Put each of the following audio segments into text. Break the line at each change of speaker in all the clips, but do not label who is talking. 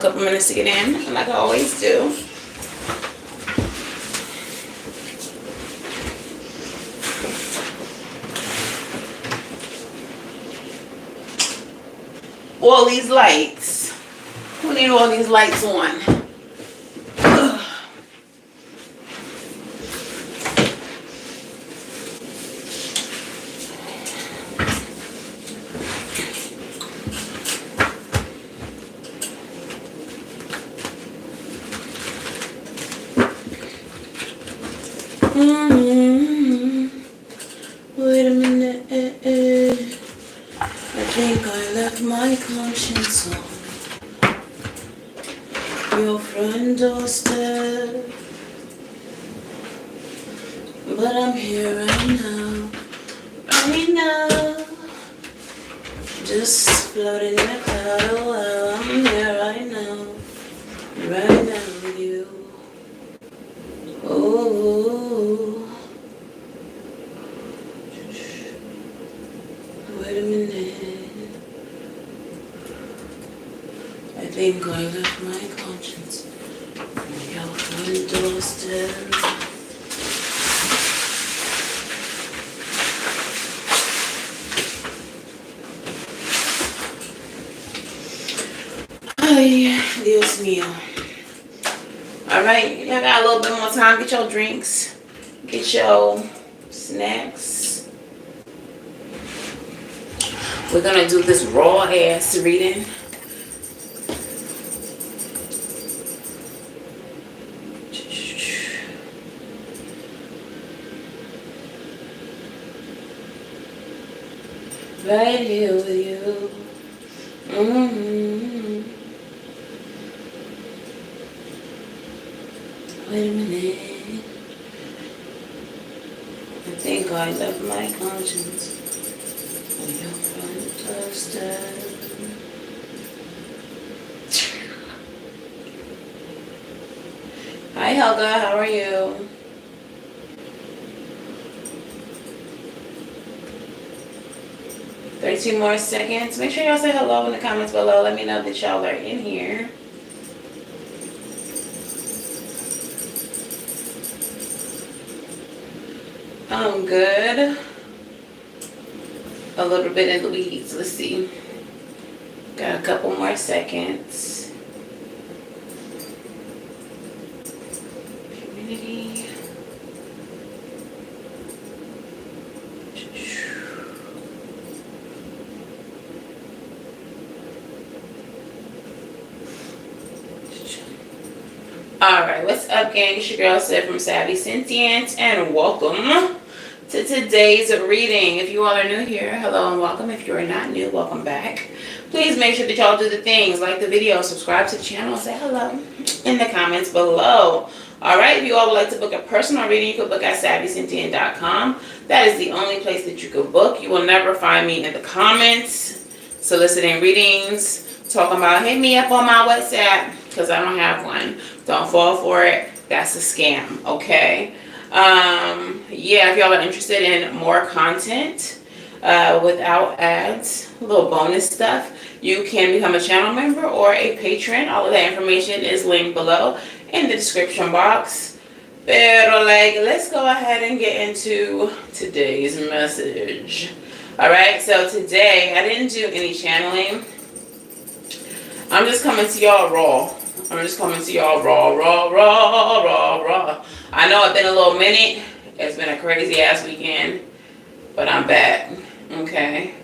A couple minutes to get in, like I always do. All these lights. Who need all these lights on? Wait a minute. I think I left my conscience on your front doorstep, but I'm here right now, just floating in a cloud. Oh, well, I'm here right now with you. Oh, wait a minute. I think I left my conscience on your front doorstep. Ay, Dios mío. Alright, y'all got a little bit more time. Get your drinks. Get your snacks. We're gonna do this raw ass reading. Right here with you. Wait a minute. I think I left my conscience on your front doorstep. Hi Helga, how are you? Two more seconds. Make sure y'all say hello in the comments below. Let me know that y'all are in here. I'm good. A little bit in the weeds. Let's see. Got a couple more seconds. Community. Alright, what's up, gang? It's your girl Savy from Savy Sentient, and welcome to today's reading. If you all are new here, hello and welcome. If you are not new, welcome back. Please make sure that y'all do the things, like the video, subscribe to the channel, and say hello in the comments below. Alright, if you all would like to book a personal reading, you can book at SavySentient.com. That is the only place that you can book. You will never find me in the comments soliciting readings, talking about hit me up on my WhatsApp, because I don't have one. Don't fall for it. That's a scam, okay? Yeah, if y'all are interested in more content without ads, a little bonus stuff, you can become a channel member or a patron. All of that information is linked below in the description box. Pero let's go ahead and get into today's message. Alright, so today I didn't do any channeling. I'm just coming to y'all raw. I'm just coming to y'all raw. I know it's been a little minute. It's been a crazy ass weekend, but I'm back. Okay.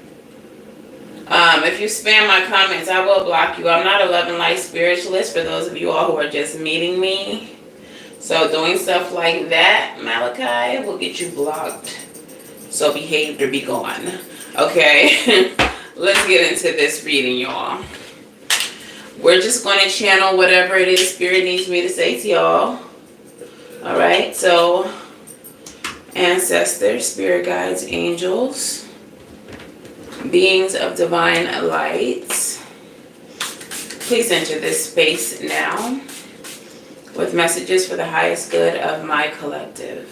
If you spam my comments, I will block you. I'm not a love and light spiritualist for those of you all who are just meeting me. So doing stuff like that, Malachi, will get you blocked. So behave or be gone. Okay. Let's get into this reading, y'all. We're just going to channel whatever it is Spirit needs me to say to y'all. Alright, so ancestors, spirit guides, angels, beings of divine light, please enter this space now with messages for the highest good of my collective.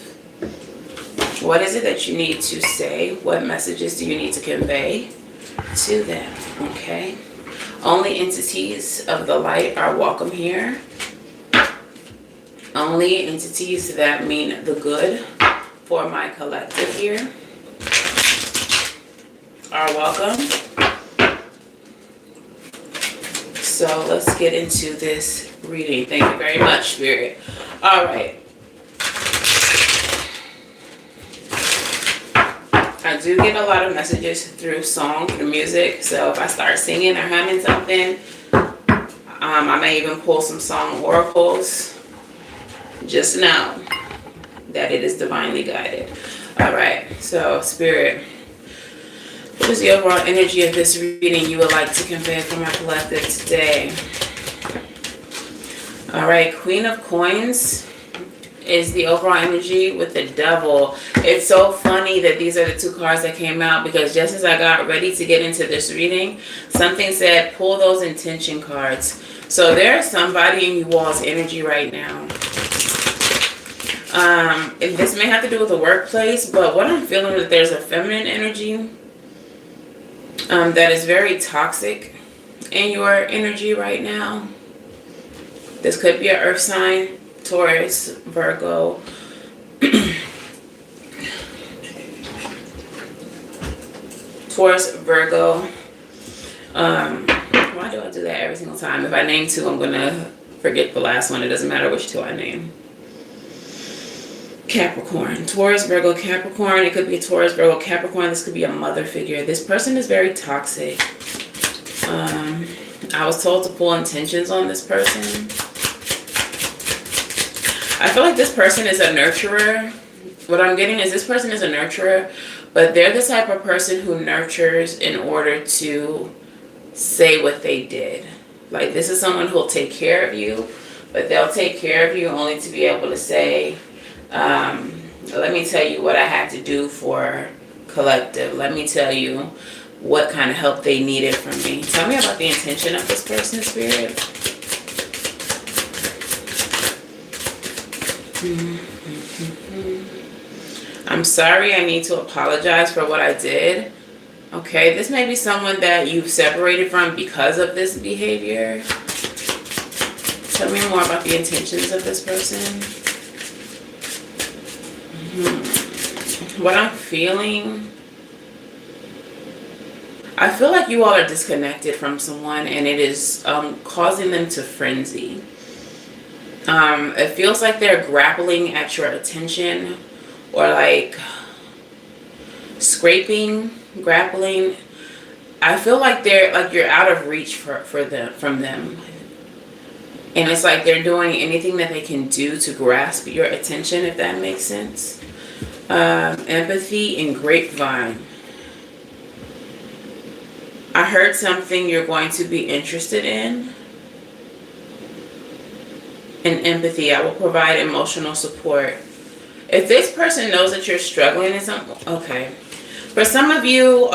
What is it that you need to say? What messages do you need to convey to them? Okay. Only entities of the light are welcome here. Only entities that mean the good for my collective here are welcome. So let's get into this reading. Thank you very much, Spirit. All right. I do get a lot of messages through song, through music. So if I start singing or humming something, I may even pull some song oracles. Just know that it is divinely guided. All right. So, Spirit, what is the overall energy of this reading you would like to convey for my collective today? All right. Queen of Coins is the overall energy with the Devil. It's so funny that these are the two cards that came out, because just as I got ready to get into this reading, something said pull those intention cards. So there's somebody in you all's energy right now. This may have to do with the workplace, but what I'm feeling is that there's a feminine energy that is very toxic in your energy right now. This could be an earth sign, Taurus, Virgo. Taurus, Virgo. Why do I do that every single time? If I name two, I'm going to forget the last one. It doesn't matter which two I name. Capricorn. Taurus, Virgo, Capricorn. It could be a Taurus, Virgo, Capricorn. This could be a mother figure. This person is very toxic. I was told to pull intentions on this person. I feel like this person is a nurturer. What I'm getting is this person is a nurturer, but they're the type of person who nurtures in order to say what they did. Like, this is someone who'll take care of you, but they'll take care of you only to be able to say, let me tell you what I had to do for collective. Let me tell you what kind of help they needed from me. Tell me about the intention of this person, Spirit. I'm sorry, I need to apologize for what I did. Okay, this may be someone that you've separated from because of this behavior. Tell me more about the intentions of this person. What I'm feeling, I feel like you all are disconnected from someone, and it is causing them to frenzy. It feels like they're grappling at your attention, or like scraping, grappling. I feel like they're like you're out of reach from them. And it's like they're doing anything that they can do to grasp your attention, if that makes sense. Empathy and grapevine. I heard something you're going to be interested in. And empathy, I will provide emotional support. If this person knows that you're struggling in something, okay. For some of you,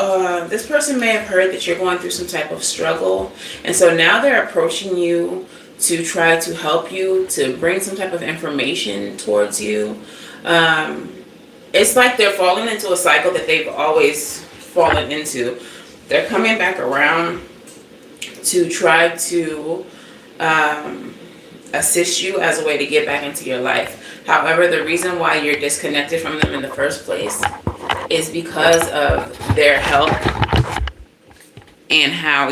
this person may have heard that you're going through some type of struggle. And so now they're approaching you to try to help you, to bring some type of information towards you. It's like they're falling into a cycle that they've always fallen into. They're coming back around to try to assist you as a way to get back into your life. However, the reason why you're disconnected from them in the first place is because of their help and how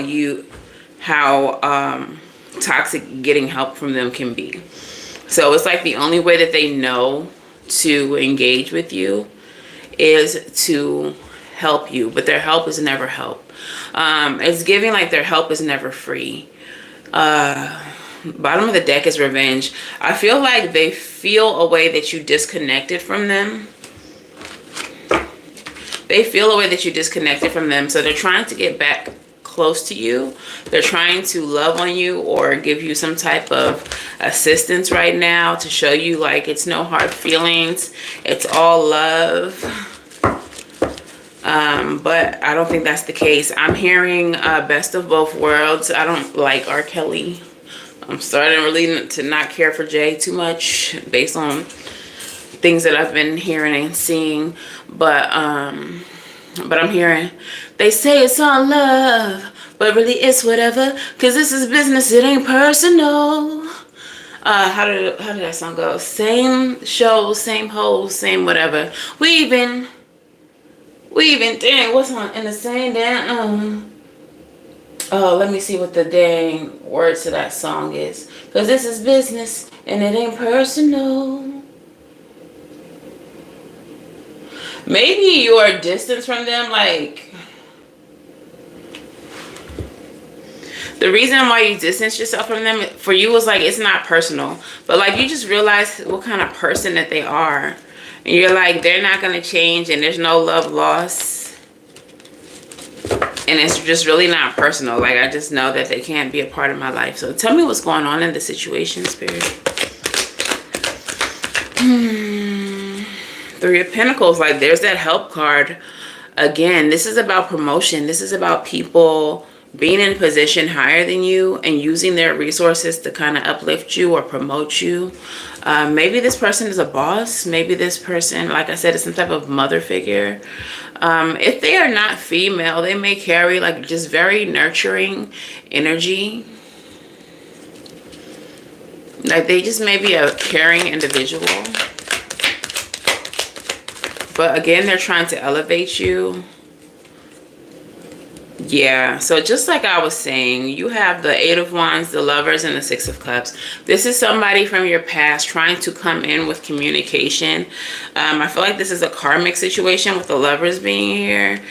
toxic getting help from them can be. So it's like the only way that they know to engage with you is to help you, but their help is never help. It's giving like their help is never free. Bottom of the deck is revenge. I feel like they feel a way that you disconnected from them. They feel a way that you disconnected from them, so they're trying to get back close to you. They're trying to love on you or give you some type of assistance right now to show you like it's no hard feelings, it's all love. But I don't think that's the case. I'm hearing best of both worlds. I don't like R. Kelly. I'm starting really to not care for Jay too much based on things that I've been hearing and seeing. But I'm hearing, they say it's all love, But really it's whatever, cause this is business, it ain't personal. How did that song go? Same show, same hoes, same whatever. We even dang, what's on in the same damn oh, let me see what the dang words to that song is. Cause this is business and it ain't personal. Maybe you are distant from them, like the reason why you distance yourself from them for you was like it's not personal, but like you just realize what kind of person that they are, and you're like they're not gonna change, and there's no love lost, and it's just really not personal. Like I just know that they can't be a part of my life. So tell me what's going on in the situation, Spirit. Three of Pentacles, like there's that help card again. This is about promotion. This is about people being in a position higher than you and using their resources to kind of uplift you or promote you. Maybe this person is a boss. Maybe this person, like I said, is some type of mother figure. If they are not female, they may carry like just very nurturing energy. Like they just may be a caring individual. But again, they're trying to elevate you. Yeah, so just like I was saying, you have the Eight of Wands, the Lovers, and the Six of Cups. This is somebody from your past trying to come in with communication. I feel like this is a karmic situation with the Lovers being here.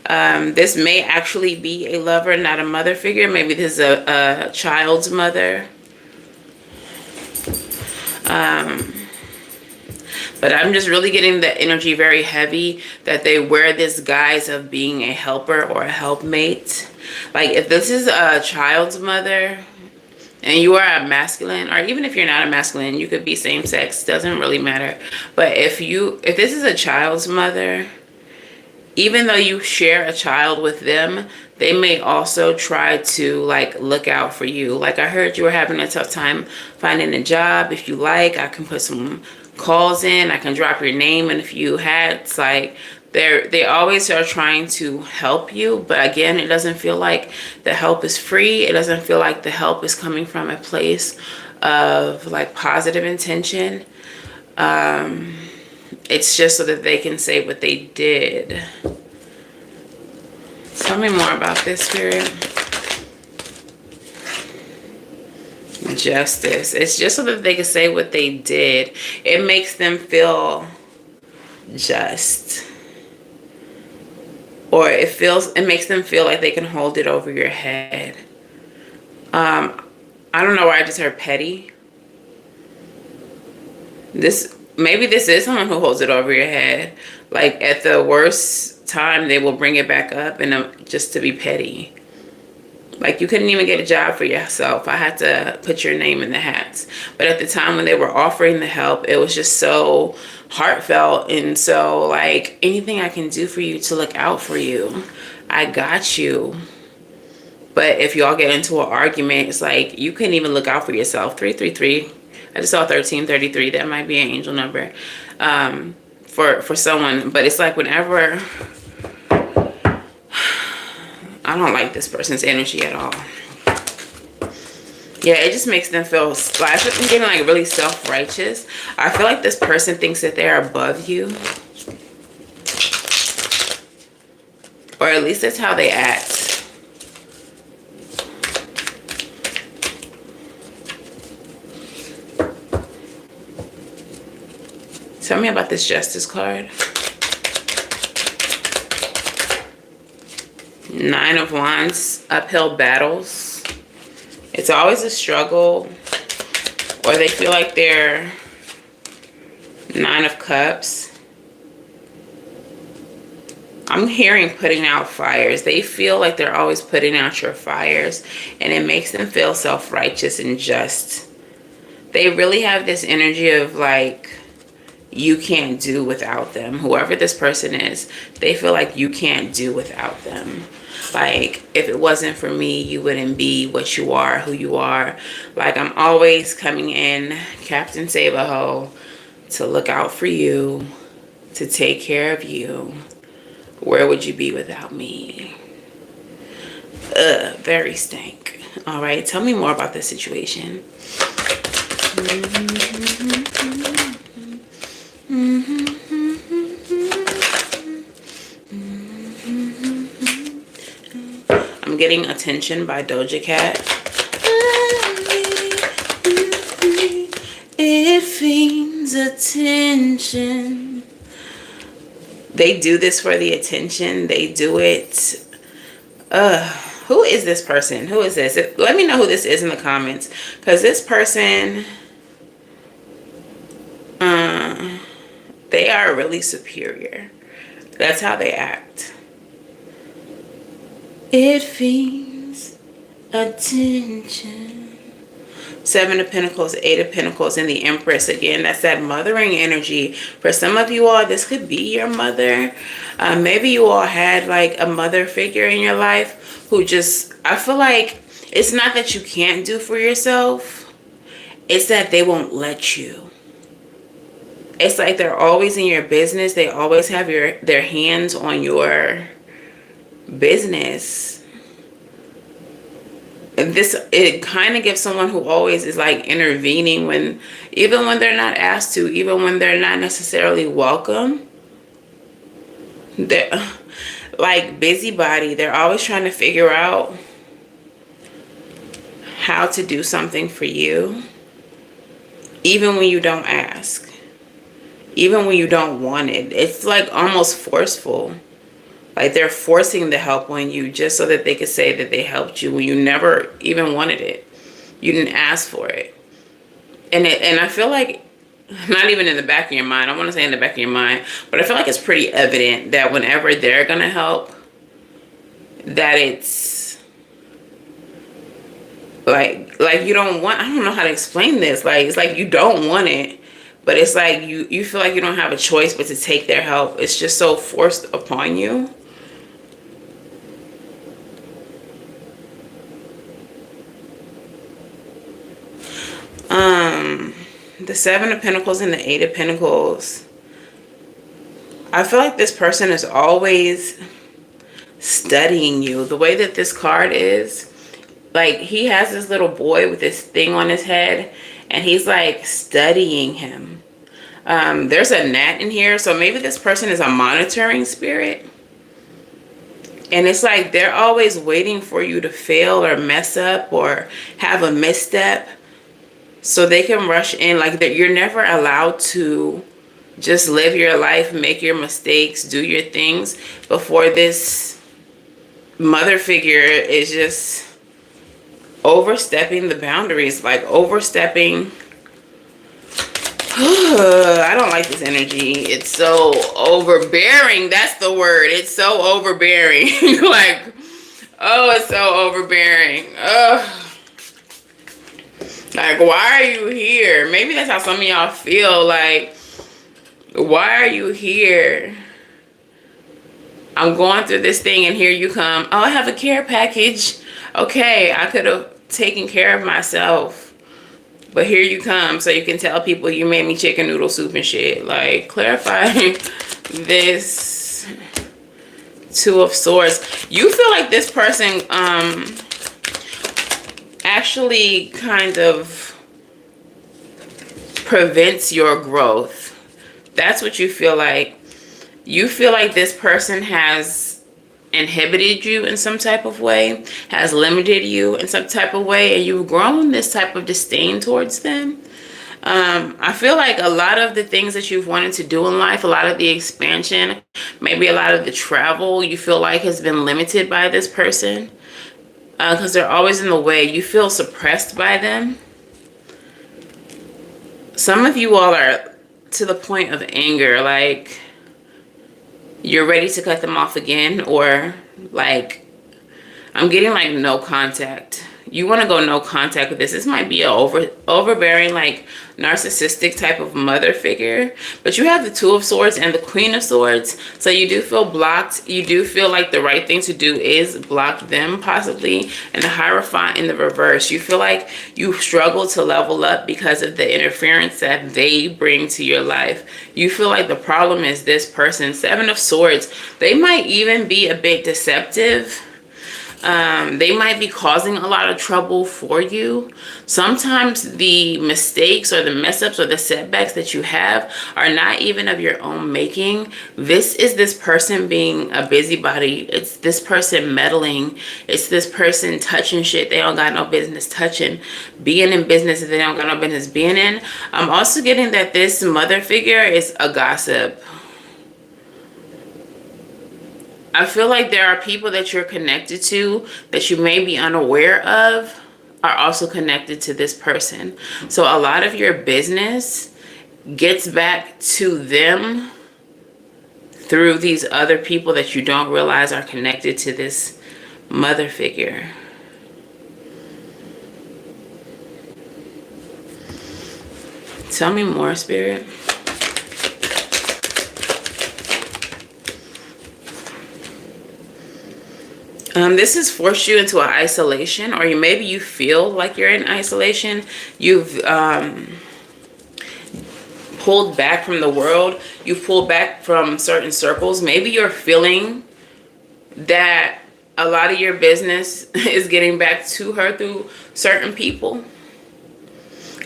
This may actually be a lover, not a mother figure. Maybe this is a child's mother. But I'm just really getting the energy very heavy that they wear this guise of being a helper or a helpmate. Like if this is a child's mother and you are a masculine, or even if you're not a masculine, you could be same sex, doesn't really matter. But if this is a child's mother, even though you share a child with them, they may also try to like look out for you. Like I heard you were having a tough time finding a job. If you like, I can put some calls in, I can drop your name, and if you had, it's like they always are trying to help you. But again, it doesn't feel like the help is free. It doesn't feel like the help is coming from a place of like positive intention. It's just so that they can say what they did. Tell me more about this, Spirit. Justice. It's just so that they can say what they did. It makes them feel just. Or it makes them feel like they can hold it over your head. I don't know why I just heard petty. Maybe this is someone who holds it over your head. Like at the worst time, they will bring it back up and just to be petty. Like you couldn't even get a job for yourself. I had to put your name in the hats. But at the time when they were offering the help, it was just so heartfelt. And so like anything I can do for you to look out for you, I got you. But if y'all get into an argument, it's like you couldn't even look out for yourself. 333. I just saw 1333. That might be an angel number for someone. But it's like whenever... I don't like this person's energy at all. Yeah, it just makes them feel, I feel them getting like really self-righteous. I feel like this person thinks that they're above you. Or at least that's how they act. Tell me about this Justice card. Nine of Wands, uphill battles. It's always a struggle, or they feel like they're Nine of Cups. I'm hearing putting out fires. They feel like they're always putting out your fires, and it makes them feel self-righteous and just. They really have this energy of like, you can't do without them. Whoever this person is, they feel like you can't do without them. Like, if it wasn't for me, you wouldn't be what you are, who you are. Like, I'm always coming in, Captain Save-A-Ho, to look out for you, to take care of you. Where would you be without me? Very stank. All right, tell me more about this situation. I'm getting Attention by Doja Cat. It fiends attention. They do this for the attention. They do it. Who is this person? Who is this? Let me know who this is in the comments. Because this person, they are really superior. That's how they act. It fiends attention. Seven of Pentacles, Eight of Pentacles, and the Empress. Again, that's that mothering energy. For some of you all, this could be your mother. Maybe you all had like a mother figure in your life who just, I feel like it's not that you can't do for yourself. It's that they won't let you. It's like they're always in your business. They always have their hands on your business. And it kind of gives someone who always is like intervening even when they're not asked to, even when they're not necessarily welcome. They're like busybody. They're always trying to figure out how to do something for you, even when you don't ask, even when you don't want it. It's like almost forceful. Like they're forcing the help on you just so that they could say that they helped you when you never even wanted it. You didn't ask for it. And I feel like, not even in the back of your mind, I want to say in the back of your mind, but I feel like it's pretty evident that whenever they're going to help, that it's like you don't want, I don't know how to explain this. Like, it's like you don't want it, but it's like you feel like you don't have a choice but to take their help. It's just so forced upon you. The Seven of Pentacles and the Eight of Pentacles. I feel like this person is always studying you. The way that this card is, like he has this little boy with this thing on his head and he's like studying him. There's a gnat in here, so maybe this person is a monitoring spirit. And it's like they're always waiting for you to fail or mess up or have a misstep so they can rush in. Like that you're never allowed to just live your life, make your mistakes, do your things before this mother figure is just overstepping the boundaries, like overstepping. I don't like this energy. It's so overbearing. That's the word. It's so overbearing. Like, oh, it's so overbearing. Ugh. Like, why are you here? Maybe that's how some of y'all feel. Like, why are you here? I'm going through this thing and here you come. Oh, I have a care package. Okay, I could have taken care of myself. But here you come so you can tell people you made me chicken noodle soup and shit. Like, clarify this Two of Swords. You feel like this person actually kind of prevents your growth. That's what you feel like. You feel like this person has inhibited you in some type of way, has limited you in some type of way, and you've grown this type of disdain towards them. I feel like a lot of the things that you've wanted to do in life, a lot of the expansion, maybe a lot of the travel, you feel like has been limited by this person because they're always in the way. You feel suppressed by them. Some of you all are to the point of anger, like you're ready to cut them off again, or like I'm getting like no contact. You want to go no contact with this. This might be a overbearing, like narcissistic type of mother figure, but you have the Two of Swords and the Queen of Swords, so you do feel blocked. You do feel like the right thing to do is block them possibly. And the Hierophant in the reverse, you feel like you struggle to level up because of the interference that they bring to your life. You feel like the problem is this person. Seven of Swords, they might even be a bit deceptive. They might be causing a lot of trouble for you. Sometimes the mistakes or the mess ups or the setbacks that you have are not even of your own making. This is this person being a busybody. It's this person meddling. It's this person touching shit they don't got no business touching. Being in business that they don't got no business being in. I'm also getting that this mother figure is a gossip. I feel like there are people that you're connected to that you may be unaware of are also connected to this person. So a lot of your business gets back to them through these other people that you don't realize are connected to this mother figure. Tell me more, Spirit. This has forced you into an isolation, or maybe you feel like you're in isolation. You've pulled back from the world. You've pulled back from certain circles. Maybe you're feeling that a lot of your business is getting back to her through certain people.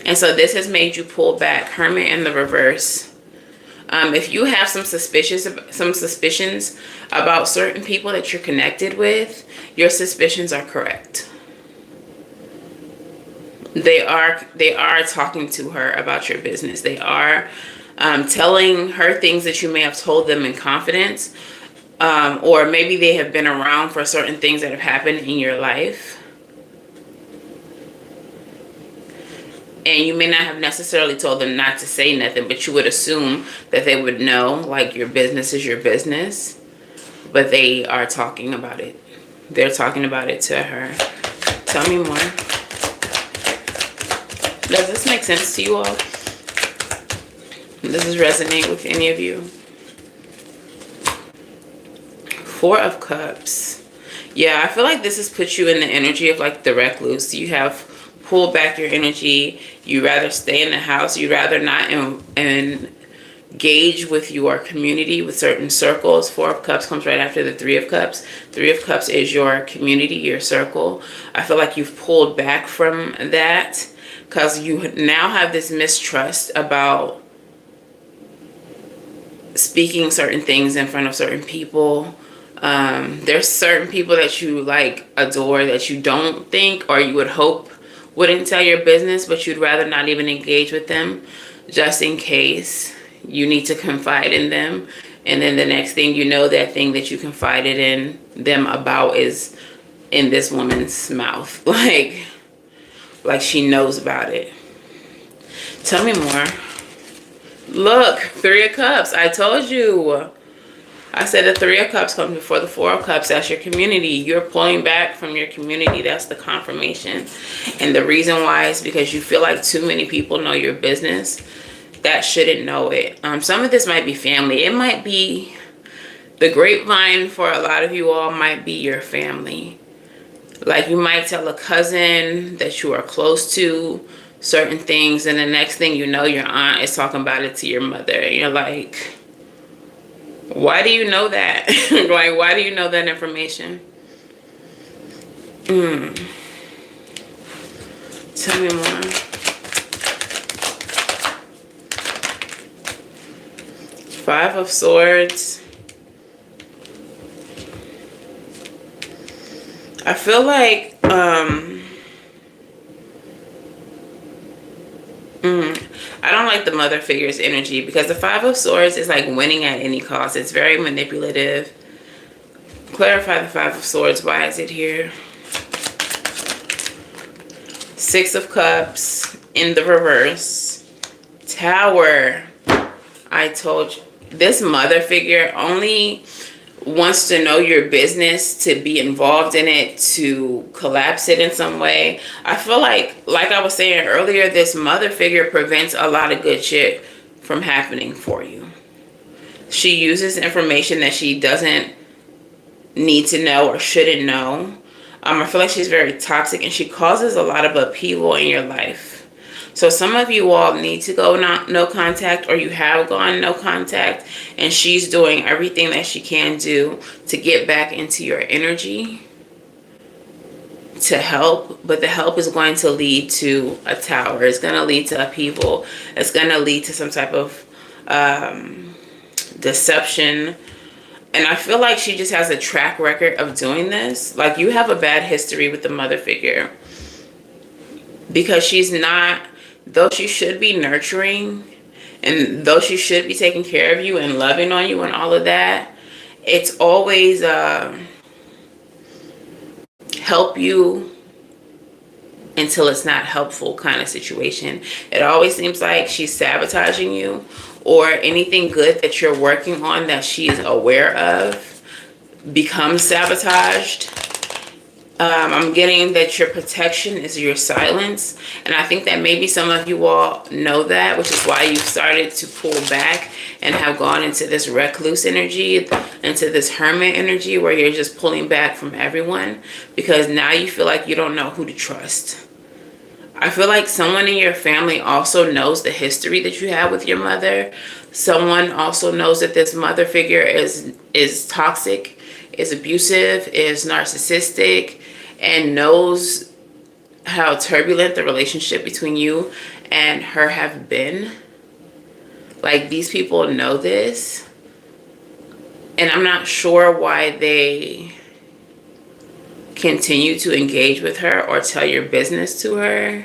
And so this has made you pull back. Hermit in the reverse. If you have some suspicions about certain people that you're connected with, your suspicions are correct. They are talking to her about your business. They are telling her things that you may have told them in confidence, or maybe they have been around for certain things that have happened in your life. And you may not have necessarily told them not to say nothing, but you would assume that they would know, like, your business is your business. But they are talking about it. They're talking about it to her. Tell me more. Does this make sense to you all? Does this resonate with any of you? Four of Cups. Yeah, I feel like this has put you in the energy of, like, the recluse. You have pulled back your energy. You rather stay in the house. You rather not engage with your community, with certain circles. Four of Cups comes right after the Three of Cups. Three of Cups is your community, your circle. I feel like you've pulled back from that because you now have this mistrust about speaking certain things in front of certain people. There's certain people that you, like, adore that you don't think, or you would hope wouldn't tell your business, but you'd rather not even engage with them just in case you need to confide in them. And then the next thing you know, that thing that you confided in them about is in this woman's mouth. Like she knows about it. Tell me more. Look, Three of Cups. I told you. I said the Three of Cups comes before the Four of Cups. That's your community. You're pulling back from your community. That's the confirmation. And the reason why is because you feel like too many people know your business that shouldn't know it. Some of this might be family. It might be the grapevine. For a lot of you all might be your family. Like, you might tell a cousin that you are close to certain things, and the next thing you know, your aunt is talking about it to your mother. And you're like, why do you know that? Like, why do you know that information? Tell me more. Five of Swords. I feel like I don't like the mother figure's energy, because the Five of Swords is like winning at any cost. It's very manipulative. Clarify the Five of Swords. Why is it here? Six of Cups in the reverse. Tower. I told you. This mother figure only wants to know your business, to be involved in it, to collapse it in some way. I feel like I was saying earlier, this mother figure prevents a lot of good shit from happening for you. She uses information that she doesn't need to know or shouldn't know. I feel like she's very toxic, and she causes a lot of upheaval in your life. So some of you all need to go no contact, or you have gone no contact, and she's doing everything that she can do to get back into your energy. to help, but the help is going to lead to a tower. It's going to lead to upheaval. It's going to lead to some type of deception. And I feel like she just has a track record of doing this. Like, you have a bad history with the mother figure, because she's not, though she should be nurturing and though she should be taking care of you and loving on you and all of that, it's always help you until it's not helpful kind of situation. It always seems like she's sabotaging you, or anything good that you're working on that she's aware of becomes sabotaged. I'm getting that your protection is your silence. And I think that maybe some of you all know that, which is why you've started to pull back and have gone into this recluse energy, into this hermit energy, where you're just pulling back from everyone, because now you feel like you don't know who to trust. I feel like someone in your family also knows the history that you have with your mother. Someone also knows that this mother figure is toxic, is abusive, is narcissistic, and knows how turbulent the relationship between you and her have been. Like, these people know this, and I'm not sure why they continue to engage with her or tell your business to her.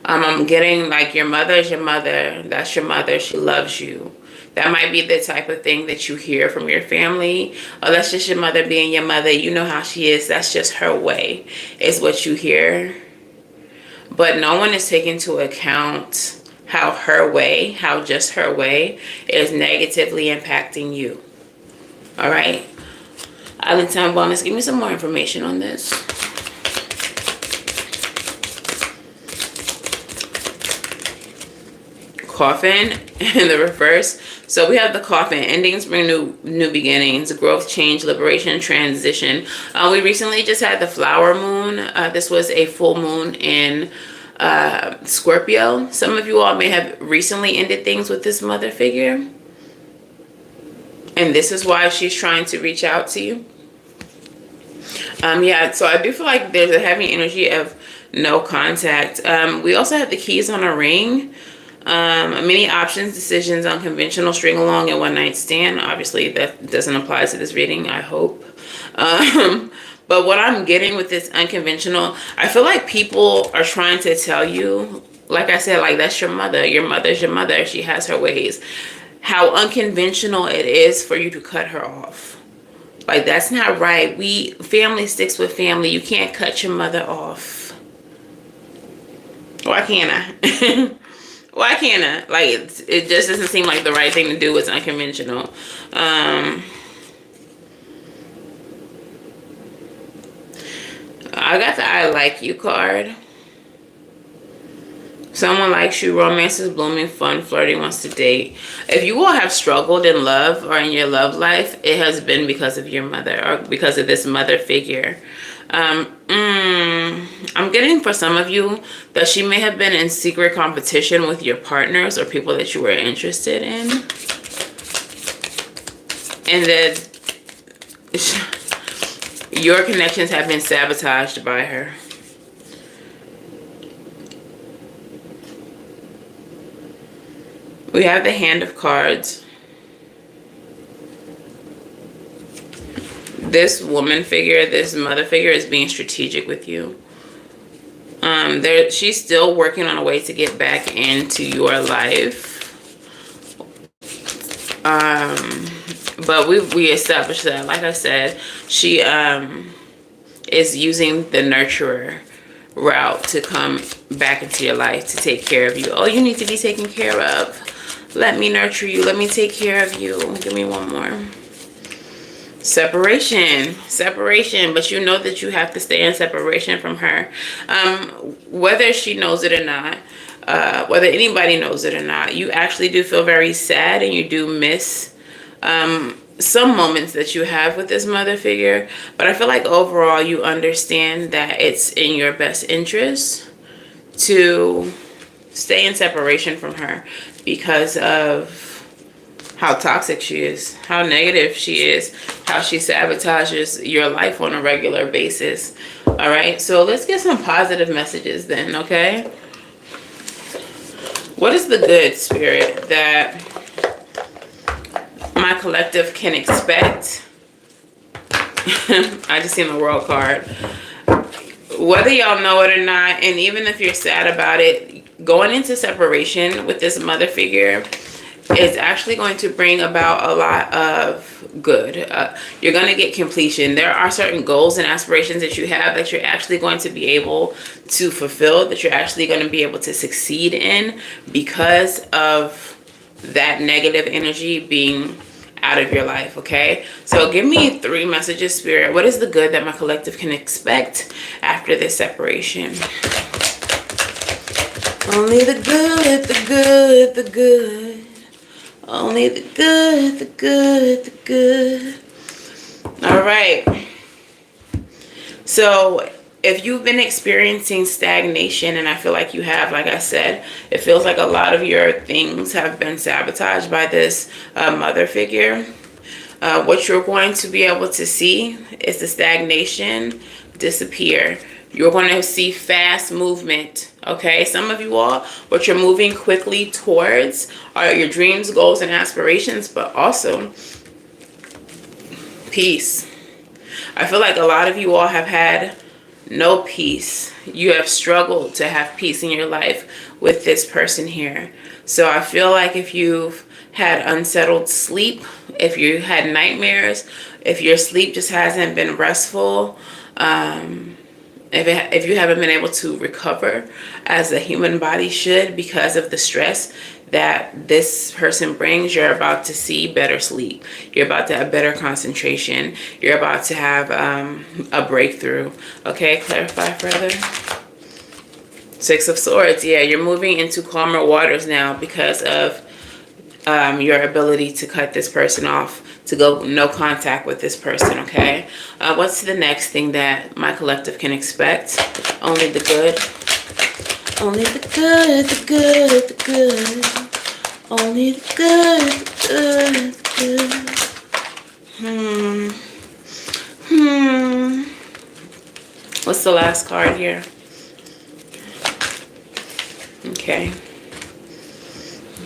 I'm getting like, your mother is your mother. That's your mother. She loves you. That might be the type of thing that you hear from your family. Oh, that's just your mother being your mother. You know how she is. That's just her way, is what you hear. But no one is taking into account how her way, how just her way, is negatively impacting you. All right. Island Time Bonus, give me some more information on this. Coffin in the reverse. So we have the Coffin. Endings bring new beginnings, growth, change, liberation, transition. We recently just had the flower moon. This was a full moon in Scorpio. Some of you all may have recently ended things with this mother figure, and this is why she's trying to reach out to you. Yeah, so I do feel like there's a heavy energy of no contact. We also have the keys on a ring. Many options, decisions, unconventional, string along, and one night stand. Obviously that doesn't apply to this reading, I hope. But what I'm getting with this unconventional, I feel like people are trying to tell you, like I said, like, that's your mother. Your mother's your mother. She has her ways. How unconventional it is for you to cut her off. Like, that's not right. Family sticks with family. You can't cut your mother off. Why can't I? Why can't I? Like, it just doesn't seem like the right thing to do. It's unconventional. I got the I like you card. Someone likes you, romance is blooming, fun, flirty, wants to date. If you all have struggled in love or in your love life, it has been because of your mother or because of this mother figure. I'm getting for some of you that she may have been in secret competition with your partners or people that you were interested in. And that your connections have been sabotaged by her. We have the Hand of Cards. This woman figure, this mother figure is being strategic with you. She's still working on a way to get back into your life. But we established that, like I said, she is using the nurturer route to come back into your life to take care of you. Oh, you need to be taken care of. Let me nurture you. Let me take care of you. Give me one more. Separation. But you know that you have to stay in separation from her. Whether she knows it or not, whether anybody knows it or not, you actually do feel very sad, and you do miss some moments that you have with this mother figure. But I feel like overall you understand that it's in your best interest to stay in separation from her because of how toxic she is, how negative she is, how she sabotages your life on a regular basis. All right, so let's get some positive messages then, okay? What is the good, Spirit, that my collective can expect? I just seen the World card. Whether y'all know it or not, and even if you're sad about it, going into separation with this mother figure is actually going to bring about a lot of good. You're going to get completion. There are certain goals and aspirations that you have that you're actually going to be able to fulfill, that you're actually going to be able to succeed in because of that negative energy being out of your life, okay? So give me 3 messages, Spirit. What is the good that my collective can expect after this separation? Only the good, the good, the good. Only the good, the good, the good. All right. So if you've been experiencing stagnation, and I feel like you have, like I said, it feels like a lot of your things have been sabotaged by this mother figure. What you're going to be able to see is the stagnation disappear. You're going to see fast movement, okay? Some of you all, what you're moving quickly towards are your dreams, goals, and aspirations, but also peace. I feel like a lot of you all have had no peace. You have struggled to have peace in your life with this person here. So I feel like if you've had unsettled sleep, if you had nightmares, if your sleep just hasn't been restful, if you haven't been able to recover as a human body should because of the stress that this person brings, you're about to see better sleep. You're about to have better concentration. You're about to have a breakthrough. Okay, clarify further. 6 of Swords. Yeah, you're moving into calmer waters now because of your ability to cut this person off, to go no contact with this person, okay? What's the next thing that my collective can expect? Only the good. Only the good, the good, the good. Only the good, the good, the good. What's the last card here? Okay.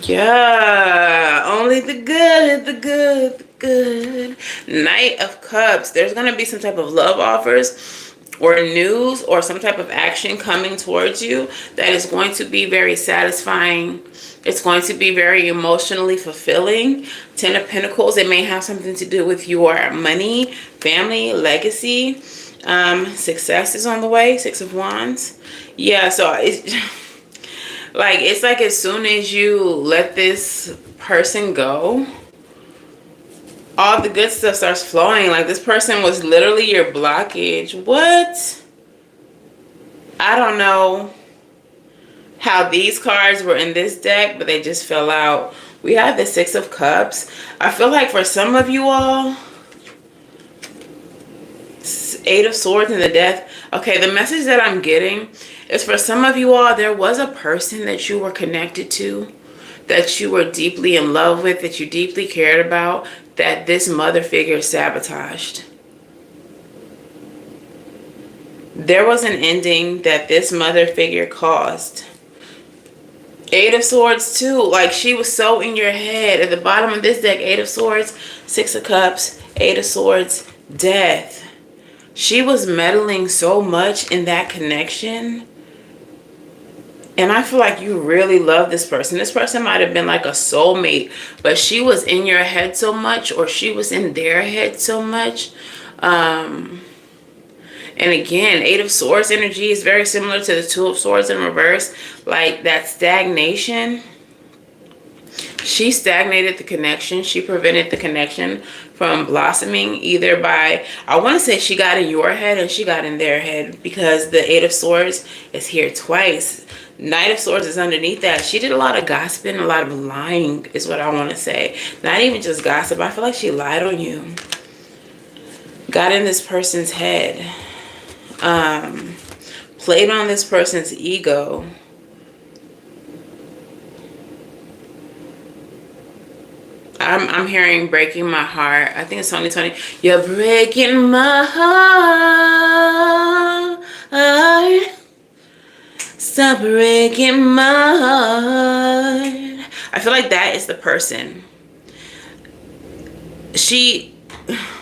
Yeah, only the good, the good, the good. Knight of Cups. There's going to be some type of love offers or news or some type of action coming towards you that is going to be very satisfying. It's going to be very emotionally fulfilling. 10 of Pentacles. It may have something to do with your money, family, legacy. Success is on the way. 6 of Wands. Yeah, so it's like as soon as you let this person go, all the good stuff starts flowing. Like this person was literally your blockage. What? I don't know how these cards were in this deck, but they just fell out. We have the 6 of Cups. I feel like for some of you all, 8 of Swords and the Death. Okay, the message that I'm getting is for some of you all, there was a person that you were connected to, that you were deeply in love with, that you deeply cared about, that this mother figure sabotaged. There was an ending that this mother figure caused. 8 of Swords too. Like she was so in your head. At the bottom of this deck, 8 of Swords, 6 of Cups, 8 of Swords, Death. She was meddling so much in that connection. And I feel like you really love this person. This person might have been like a soulmate, but she was in your head so much, or she was in their head so much. And again, 8 of Swords energy is very similar to the 2 of Swords in reverse. Like that stagnation. She stagnated the connection. She prevented the connection from blossoming either by, I want to say she got in your head and she got in their head, because the 8 of Swords is here twice. Knight of Swords is underneath that. She did a lot of gossiping, a lot of lying is what I want to say. Not even just gossip. I feel like she lied on you. Got in this person's head. Played on this person's ego. I'm hearing breaking my heart. I think it's Tony Tony. You're breaking my heart. Stop breaking my heart. I feel like that is the person.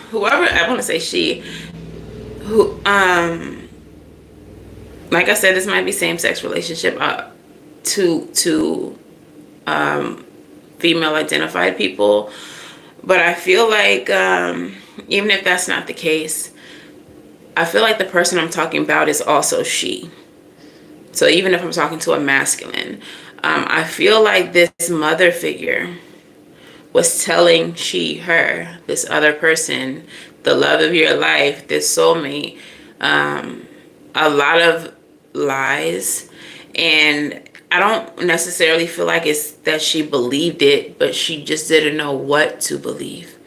Whoever, I want to say she, who, like I said, this might be same-sex relationship, to female identified people, but I feel like, even if that's not the case, I feel like the person I'm talking about is also she. So even if I'm talking to a masculine, I feel like this mother figure was telling her, this other person, the love of your life, this soulmate, a lot of lies. And I don't necessarily feel like it's that she believed it, but she just didn't know what to believe.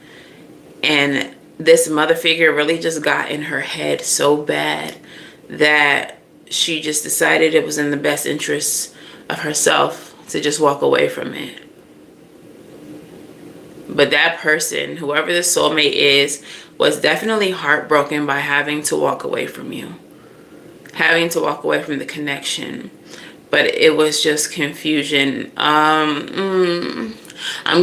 And this mother figure really just got in her head so bad that she just decided it was in the best interest of herself to just walk away from it. But that person, whoever the soulmate is, was definitely heartbroken by having to walk away from you. Having to walk away from the connection. But it was just confusion. I'm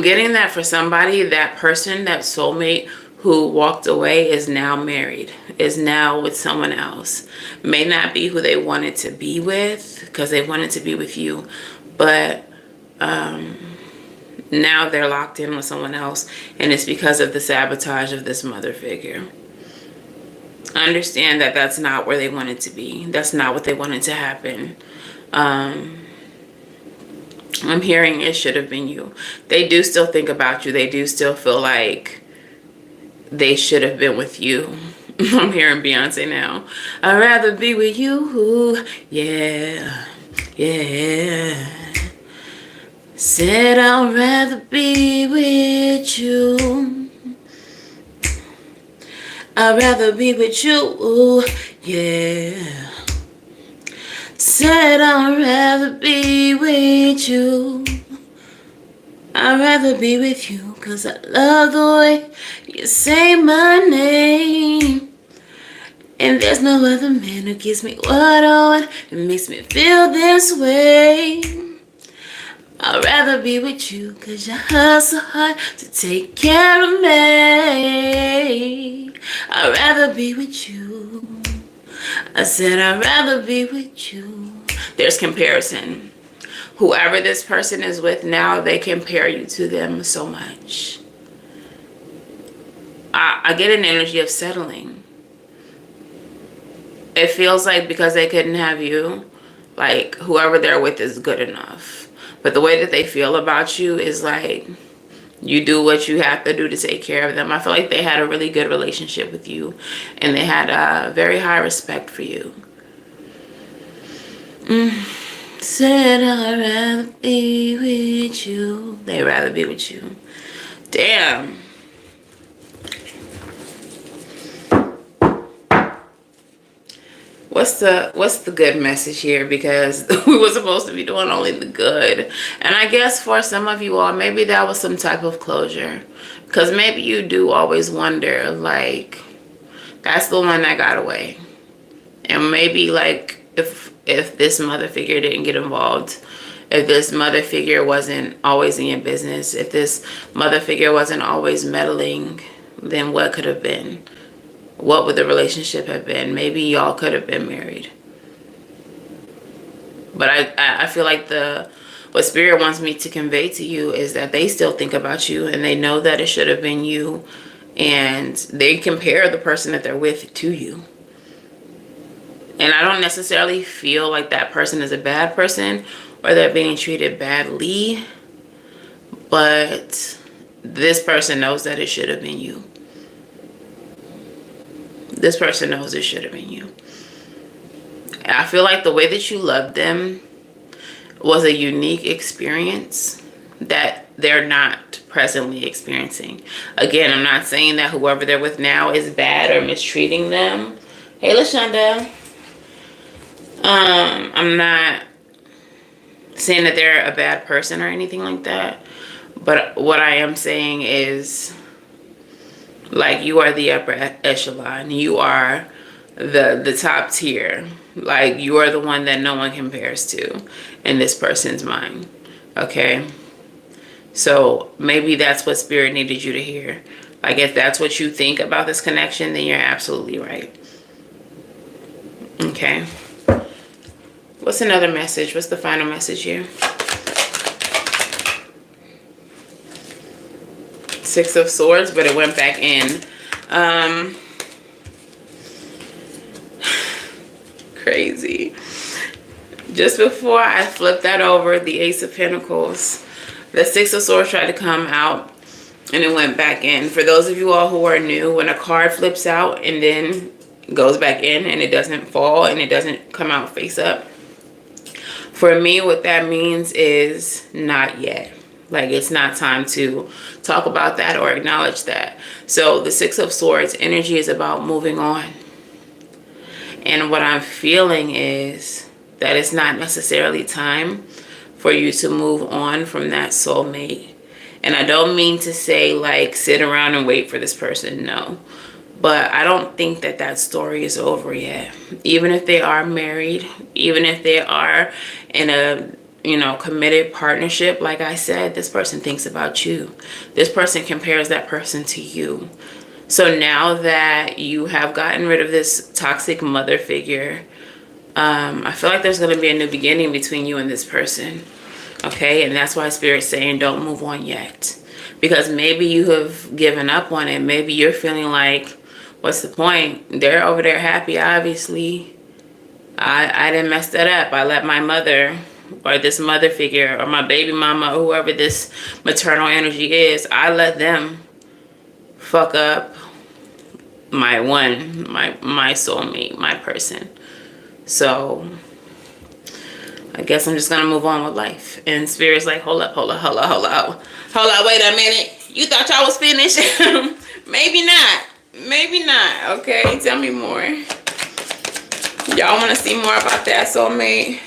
getting that for somebody, that person, that soulmate who walked away is now married, is now with someone else. May not be who they wanted to be with, because they wanted to be with you. But now they're locked in with someone else, and it's because of the sabotage of this mother figure. Understand that that's not where they wanted to be. That's not what they wanted to happen. I'm hearing it should have been you. They do still think about you. They do still feel like they should have been with you. I'm hearing Beyonce now. I'd rather be with you. Yeah. Yeah. Said I'd rather be with you. I'd rather be with you. Yeah. Said I'd rather be with you. I'd rather be with you, 'cause I love the way you say my name. And there's no other man who gives me what I want and makes me feel this way. I'd rather be with you, 'cause you hustle hard to take care of me. I'd rather be with you. I said I'd rather be with you. There's comparison. Whoever this person is with now, they compare you to them so much. I get an energy of settling. It feels like because they couldn't have you, like whoever they're with is good enough. But the way that they feel about you is like, you do what you have to do to take care of them. I feel like they had a really good relationship with you, and they had a very high respect for you. Said I'd rather be with you. They'd rather be with you. Damn. What's the good message here? Because we were supposed to be doing only the good. And I guess for some of you all, maybe that was some type of closure. Because maybe you do always wonder, like, that's the one that got away. And maybe, like, if this mother figure didn't get involved, if this mother figure wasn't always in your business, if this mother figure wasn't always meddling, then what could have been? What would the relationship have been? Maybe y'all could have been married. But I feel like what Spirit wants me to convey to you is that they still think about you, and they know that it should have been you, and they compare the person that they're with to you. And I don't necessarily feel like that person is a bad person or they're being treated badly, but this person knows that it should have been you. This person knows it should have been you. And I feel like the way that you loved them was a unique experience that they're not presently experiencing. Again, I'm not saying that whoever they're with now is bad or mistreating them. Hey, LaShonda. I'm not saying that they're a bad person or anything like that. But what I am saying is, like, you are the upper echelon. You are the top tier. Like, you are the one that no one compares to in this person's mind. Okay? So maybe that's what Spirit needed you to hear. Like, if that's what you think about this connection, then you're absolutely right. Okay? What's another message? What's the final message here? Six of Swords, but it went back in. Crazy. Just before I flipped that over, the Ace of Pentacles, the Six of Swords tried to come out and it went back in. For those of you all who are new, when a card flips out and then goes back in and it doesn't fall and it doesn't come out face up, for me, what that means is not yet. Like, it's not time to talk about that or acknowledge that. So the Six of Swords energy is about moving on. And what I'm feeling is that it's not necessarily time for you to move on from that soulmate. And I don't mean to say, like, sit around and wait for this person. No. But I don't think that that story is over yet. Even if they are married, even if they are in a, you know, committed partnership, like I said, this person thinks about you. This person compares that person to you. So now that you have gotten rid of this toxic mother figure, I feel like there's going to be a new beginning between you and this person. Okay? And that's why Spirit's saying don't move on yet. Because maybe you have given up on it. Maybe you're feeling like, what's the point? They're over there happy, obviously. I didn't mess that up. I let my mother or this mother figure or my baby mama or whoever this maternal energy is, I let them fuck up my soulmate, my person. So I guess I'm just gonna move on with life. And Spirit's like, hold up, wait a minute. You thought y'all was finished? Maybe not. Okay, tell me more. Y'all want to see more about that soulmate?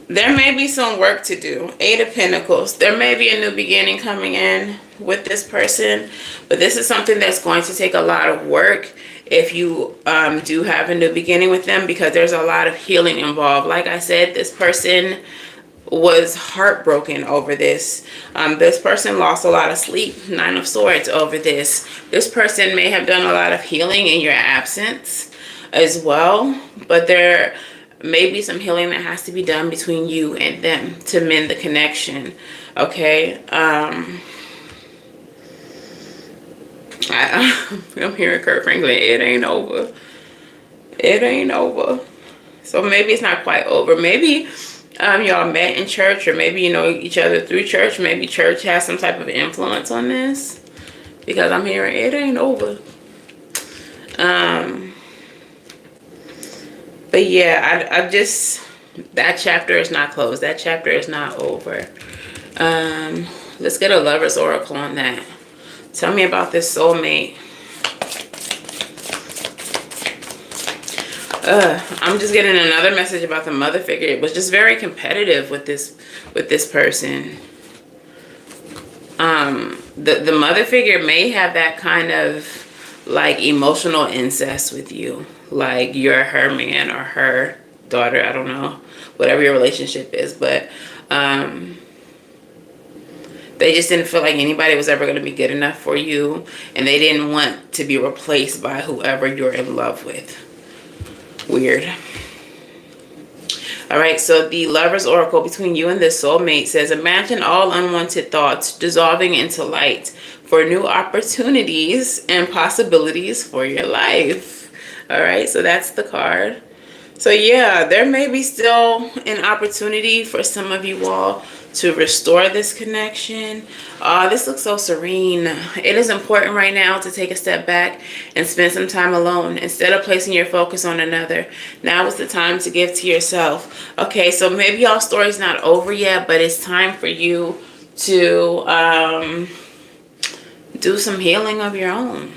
There may be some work to do. Eight of Pentacles. There may be a new beginning coming in with this person, but this is something that's going to take a lot of work if you do have a new beginning with them, because there's a lot of healing involved. Like I said, this person was heartbroken over this. This person lost a lot of sleep, Nine of Swords, over this. This person may have done a lot of healing in your absence as well, but there may be some healing that has to be done between you and them to mend the connection. Okay? I'm hearing Kurt Franklin, it ain't over. It ain't over. So maybe it's not quite over. Maybe y'all met in church, or maybe you know each other through church. Maybe church has some type of influence on this, because I'm hearing it ain't over. But yeah, I just, that chapter is not closed. That chapter is not over. Let's get a Lover's Oracle on that. Tell me about this soulmate. I'm just getting another message about the mother figure. It was just very competitive with this person. The mother figure may have that kind of like emotional incest with you. Like you're her man or her daughter. I don't know. Whatever your relationship is. But they just didn't feel like anybody was ever going to be good enough for you. And they didn't want to be replaced by whoever you're in love with. Weird. All right, so the Lover's Oracle between you and this soulmate says, imagine all unwanted thoughts dissolving into light for new opportunities and possibilities for your life. All right, so that's the card. So yeah, there may be still an opportunity for some of you all to restore this connection. This looks so serene. It is important right now to take a step back and spend some time alone instead of placing your focus on another. Now is the time to give to yourself. Okay, so maybe y'all's story's not over yet, but it's time for you to do some healing of your own.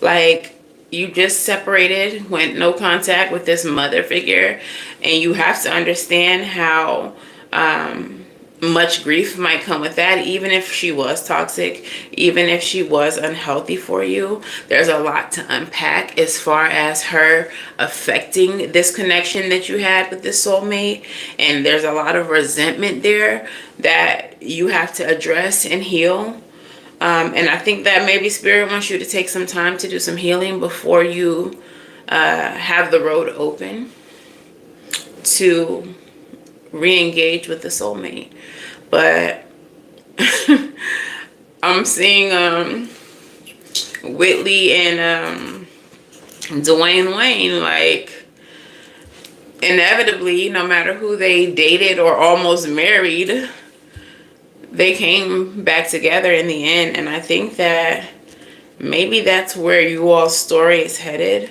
Like, you just separated, went no contact with this mother figure, and you have to understand how much grief might come with that. Even if she was toxic, even if she was unhealthy for you, there's a lot to unpack as far as her affecting this connection that you had with this soulmate. And there's a lot of resentment there that you have to address and heal. And I think that maybe Spirit wants you to take some time to do some healing before you have the road open to re-engage with the soulmate. But I'm seeing Whitley and Dwayne Wayne, like, inevitably, no matter who they dated or almost married, they came back together in the end. And I think that maybe that's where you all's story is headed.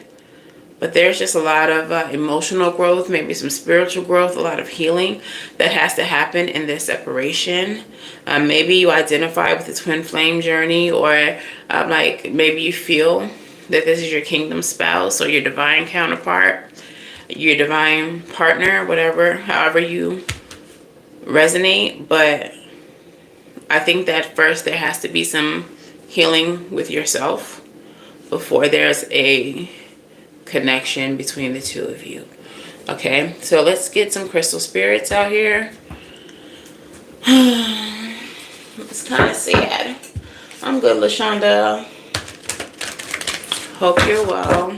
But there's just a lot of emotional growth, maybe some spiritual growth, a lot of healing that has to happen in this separation. Maybe you identify with the twin flame journey, or like maybe you feel that this is your kingdom spouse or your divine counterpart, your divine partner, whatever, however you resonate. But I think that first there has to be some healing with yourself before there's a connection between the two of you. Okay, so let's get some crystal spirits out here. It's kind of sad. I'm good, LaShonda. Hope you're well.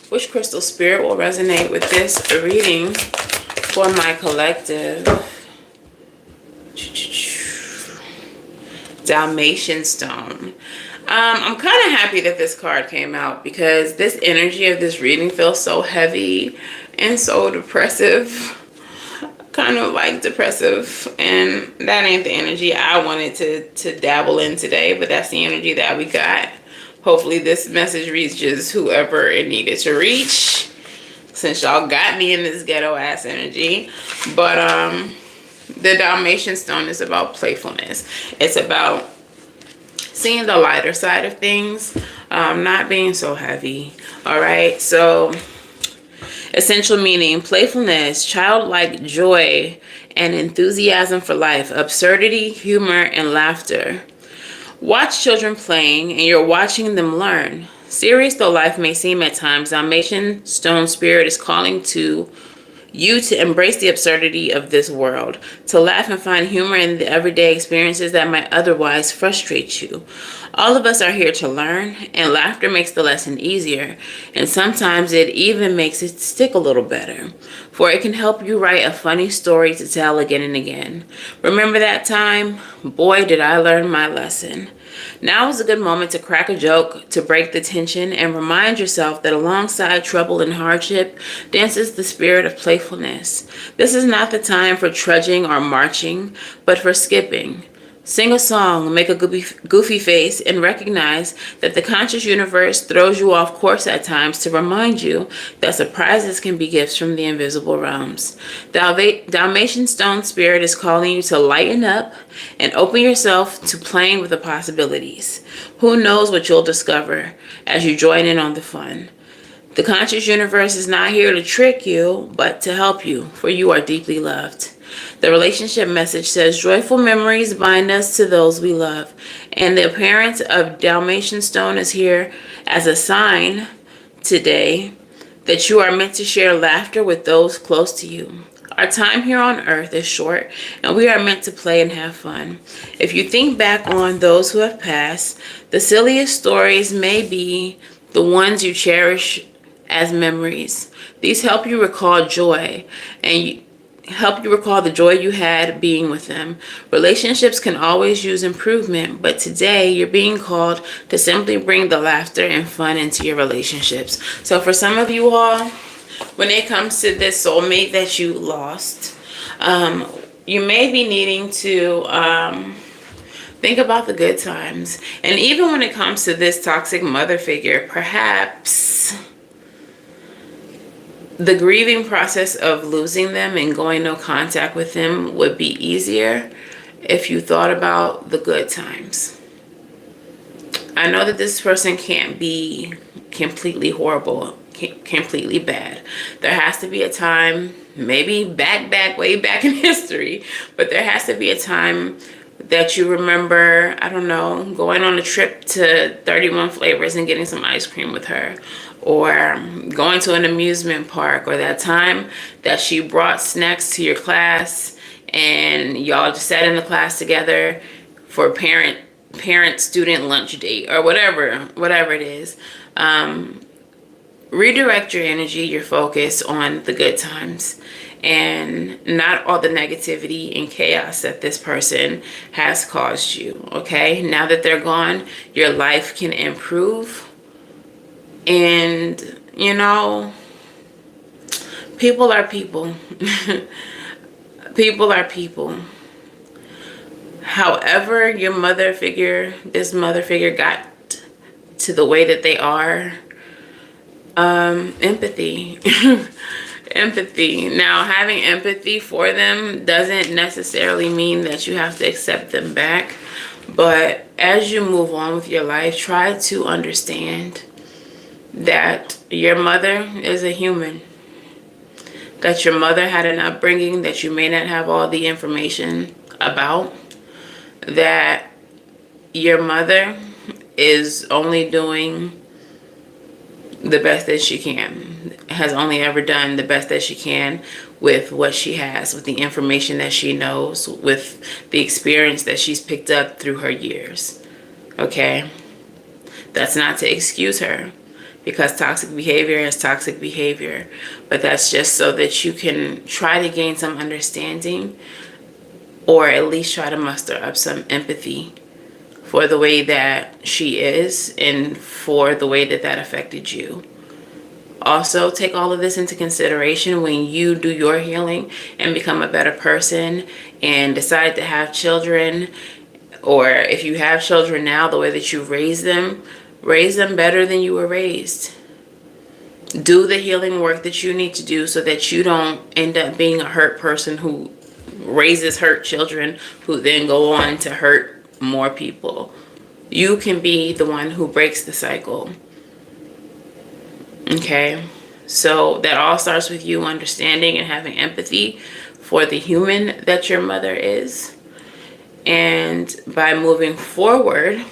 Which crystal spirit will resonate with this reading for my collective? Dalmatian stone. I'm kind of happy that this card came out, because this energy of this reading feels so heavy and so depressive. Kind of like depressive, and that ain't the energy I wanted to dabble in today, but that's the energy that we got. Hopefully this message reaches whoever it needed to reach, since y'all got me in this ghetto ass energy. But the Dalmatian stone is about playfulness. It's about seeing the lighter side of things, not being so heavy. All right, so essential meaning: playfulness, childlike joy and enthusiasm for life, absurdity, humor, and laughter. Watch children playing and you're watching them learn. Serious though life may seem at times, Dalmatian stone spirit is calling to you to embrace the absurdity of this world, to laugh and find humor in the everyday experiences that might otherwise frustrate you. All of us are here to learn, and laughter makes the lesson easier, and sometimes it even makes it stick a little better, for it can help you write a funny story to tell again and again. Remember that time? Boy, did I learn my lesson. Now is a good moment to crack a joke, to break the tension, and remind yourself that alongside trouble and hardship dances the spirit of playfulness. This is not the time for trudging or marching, but for skipping. Sing a song, make a goofy face, and recognize that the conscious universe throws you off course at times to remind you that surprises can be gifts from the invisible realms. Dalmatian stone spirit is calling you to lighten up and open yourself to playing with the possibilities. Who knows what you'll discover as you join in on the fun. The conscious universe is not here to trick you, but to help you, for you are deeply loved. The relationship message says, joyful memories bind us to those we love. And the appearance of Dalmatian stone is here as a sign today that you are meant to share laughter with those close to you. Our time here on earth is short, and we are meant to play and have fun. If you think back on those who have passed, the silliest stories may be the ones you cherish as memories. These help you recall joy, and help you recall the joy you had being with them. Relationships can always use improvement, but today you're being called to simply bring the laughter and fun into your relationships. So for some of you all, when it comes to this soulmate that you lost, you may be needing to think about the good times. And even when it comes to this toxic mother figure, perhaps the grieving process of losing them and going no contact with them would be easier if you thought about the good times. I know that this person can't be completely horrible completely bad. There has to be a time, maybe way back in history, but there has to be a time that you remember, I don't know, going on a trip to 31 Flavors and getting some ice cream with her, or going to an amusement park, or that time that she brought snacks to your class and y'all just sat in the class together for parent-student lunch date, or whatever it is. Redirect your energy, your focus on the good times and not all the negativity and chaos that this person has caused you, okay? Now that they're gone, your life can improve. And, you know, people are people. People are people. However, this mother figure got to the way that they are, empathy. Empathy. Now, having empathy for them doesn't necessarily mean that you have to accept them back. But as you move on with your life, try to understand that your mother is a human. That your mother had an upbringing that you may not have all the information about. That your mother is only doing the best that she can, has only ever done the best that she can with what she has, with the information that she knows, with the experience that she's picked up through her years. Okay? That's not to excuse her, because toxic behavior is toxic behavior, but that's just so that you can try to gain some understanding, or at least try to muster up some empathy for the way that she is and for the way that that affected you. Also, take all of this into consideration when you do your healing and become a better person and decide to have children, or if you have children now, the way that you raise them better than you were raised. Do the healing work that you need to do so that you don't end up being a hurt person who raises hurt children who then go on to hurt more people. You can be the one who breaks the cycle. Okay? So that all starts with you understanding and having empathy for the human that your mother is. And by moving forward,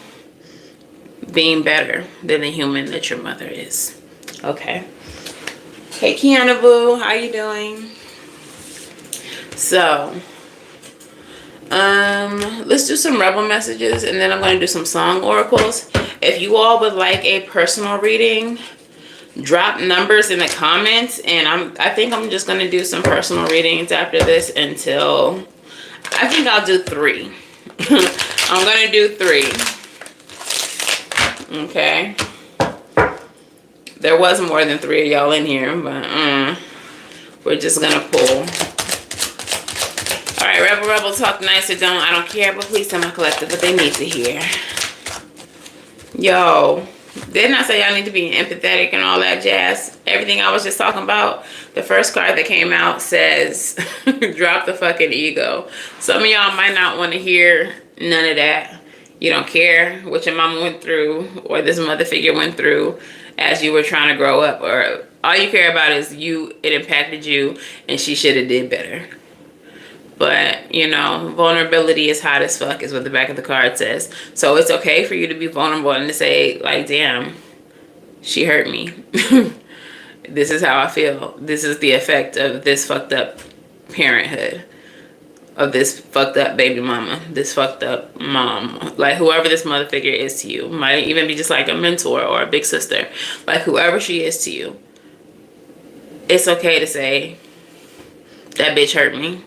being better than the human that your mother is. Okay? Hey, Kiana Boo, how you doing? So, let's do some rebel messages, and then I'm going to do some song oracles. If you all would like a personal reading, drop numbers in the comments, and I think I'm just going to do some personal readings after this until, I think I'll do 3. I'm going to do 3. Okay. There was more than 3 of y'all in here, but we're just going to pull. Alright, Rebel, talk nice or don't. I don't care, but please tell my collective what they need to hear. Yo, didn't I say y'all need to be empathetic and all that jazz? Everything I was just talking about. The first card that came out says, drop the fucking ego. Some of y'all might not want to hear none of that. You don't care what your mama went through or this mother figure went through as you were trying to grow up. Or all you care about is it impacted you and she should have did better. But, you know, vulnerability is hot as fuck is what the back of the card says. So it's okay for you to be vulnerable and to say, like, damn, she hurt me. This is how I feel. This is the effect of this fucked up parenthood. Of this fucked up baby mama. This fucked up mom. Like, whoever this mother figure is to you. Might even be just like a mentor or a big sister. Like, whoever she is to you. It's okay to say, that bitch hurt me.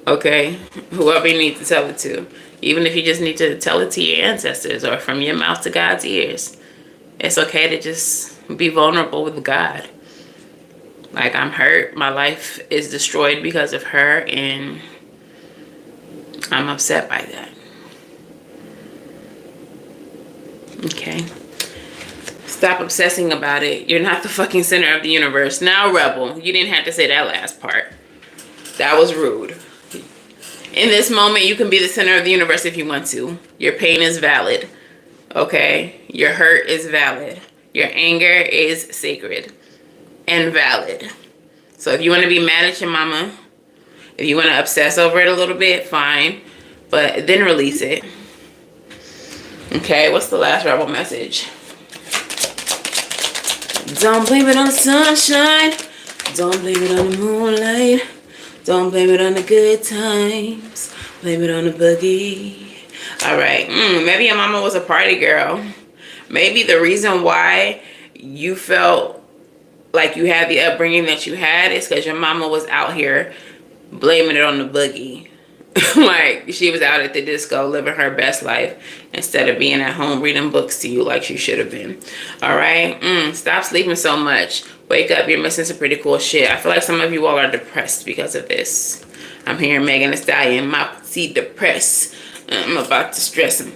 Okay, whoever you need to tell it to, even if you just need to tell it to your ancestors or from your mouth to God's ears, it's okay to just be vulnerable with God. Like, I'm hurt, my life is destroyed because of her, and I'm upset by that. Okay, stop obsessing about it. You're not the fucking center of the universe. Now, Rebel, you didn't have to say that last part. That was rude. In this moment, you can be the center of the universe if you want to. Your pain is valid. Okay? Your hurt is valid. Your anger is sacred and valid. So if you want to be mad at your mama, if you want to obsess over it a little bit, fine. But then release it. Okay, what's the last rebel message? Don't blame it on the sunshine. Don't blame it on the moonlight. Don't blame it on the good times. Blame it on the boogie. All right. Maybe your mama was a party girl. Maybe the reason why you felt like you had the upbringing that you had is because your mama was out here blaming it on the boogie. Like she was out at the disco living her best life instead of being at home reading books to you like she should have been. All right. Stop sleeping so much. Wake up. You're missing some pretty cool shit. I feel like some of you all are depressed because of this. I'm hearing Megan Thee Stallion, my seed depressed. I'm about to stress him.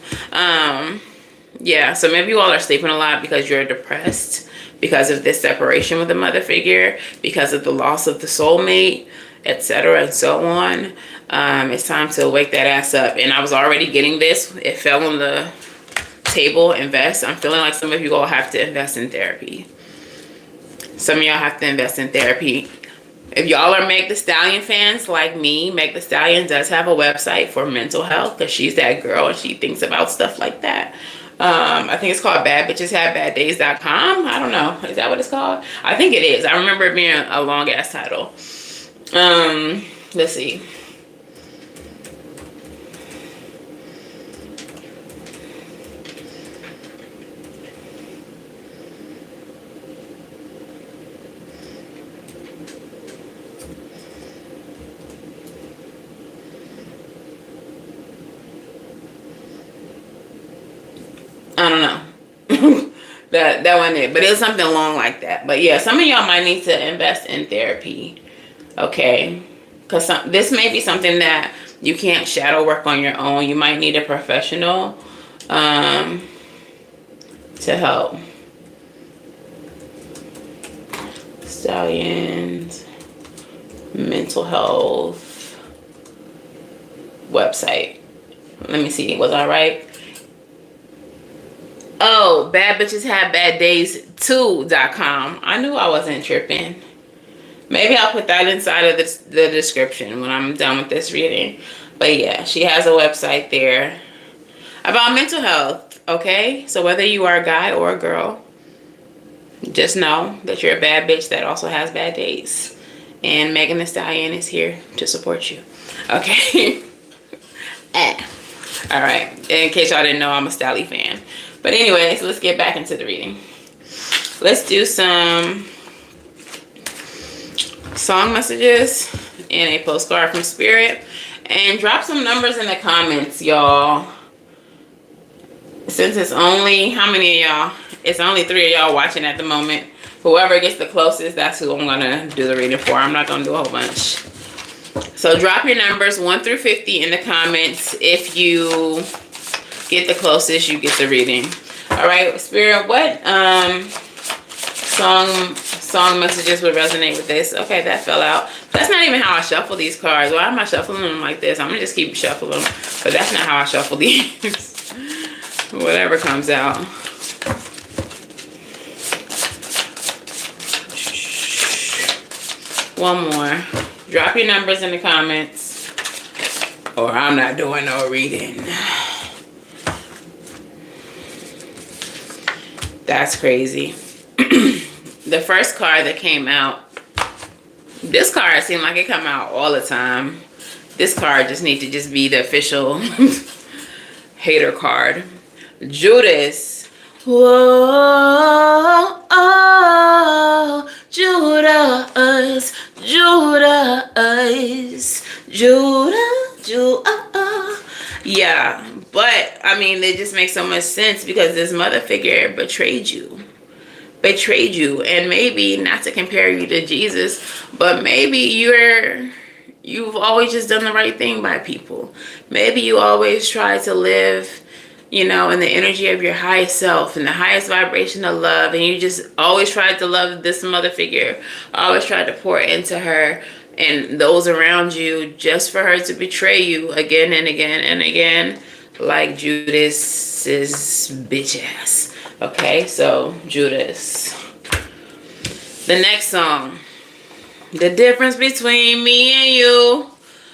Yeah, so maybe you all are sleeping a lot because you're depressed because of this separation with a mother figure, because of the loss of the soulmate, etc. and so on. It's time to wake that ass up. And I was already getting this. It fell on the table, invest. I'm feeling like some of you all have to invest in therapy. Some of y'all have to invest in therapy. If y'all are Meg Thee Stallion fans like me, Meg Thee Stallion does have a website for mental health because she's that girl and she thinks about stuff like that. I think it's called badbitcheshavebaddays.com. I don't know. Is that what it's called? I think it is. I remember it being a long ass title. Let's see. I don't know. that wasn't it. But it was something long like that. But yeah, some of y'all might need to invest in therapy. Okay? Because this may be something that you can't shadow work on your own. You might need a professional to help. Stallions mental health website. Let me see. Was I right? Oh, badbitcheshavebaddays2.com. I knew I wasn't tripping. Maybe I'll put that inside of the description when I'm done with this reading. But yeah, she has a website there about mental health, okay? So whether you are a guy or a girl, just know that you're a bad bitch that also has bad days. And Megan Thee Stallion is here to support you, okay? All right, in case y'all didn't know, I'm a Stally fan. But anyways, let's get back into the reading. Let's do some song messages and a postcard from Spirit. And drop some numbers in the comments, y'all. Since it's only, how many of y'all? It's only 3 of y'all watching at the moment. Whoever gets the closest, that's who I'm going to do the reading for. I'm not going to do a whole bunch. So drop your numbers 1 through 50 in the comments. If you get the closest, you get the reading. All right, Spirit, what song messages would resonate with this? Okay, that fell out. That's not even how I shuffle these cards. Why am I shuffling them like this? I'm gonna just keep shuffling them, but that's not how I shuffle these. Whatever comes out. One more. Drop your numbers in the comments, or I'm not doing no reading. That's crazy. The first card that came out, this card seemed like it come out all the time. This card just need to just be the official hater card. Judas. Whoa, oh, Judas, Judas, Judas. Yeah, but I mean, it just makes so much sense because this mother figure betrayed you. And maybe, not to compare you to Jesus, but maybe you've always just done the right thing by people. Maybe you always try to live, you know, in the energy of your highest self and the highest vibration of love, and you just always tried to love this mother figure, always tried to pour into her and those around you just for her to betray you again and again and again. like Judas's bitch ass. Okay, so Judas. The next song. The difference between me and you.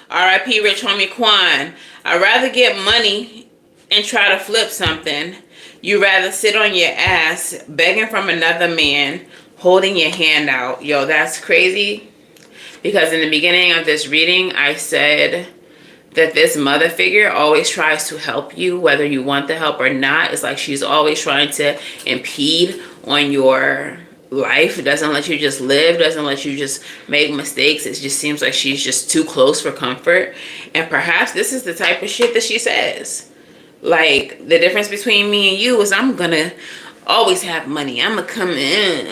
R.I.P. Rich Homie Quan. I'd rather get money and try to flip something. You rather sit on your ass begging from another man, holding your hand out. Yo, that's crazy. Because in the beginning of this reading, I said that this mother figure always tries to help you, whether you want the help or not. It's like she's always trying to impede on your life. Doesn't let you just live, doesn't let you just make mistakes. It just seems like she's just too close for comfort. And perhaps this is the type of shit that she says. Like, the difference between me and you is I'm gonna always have money. I'm gonna come in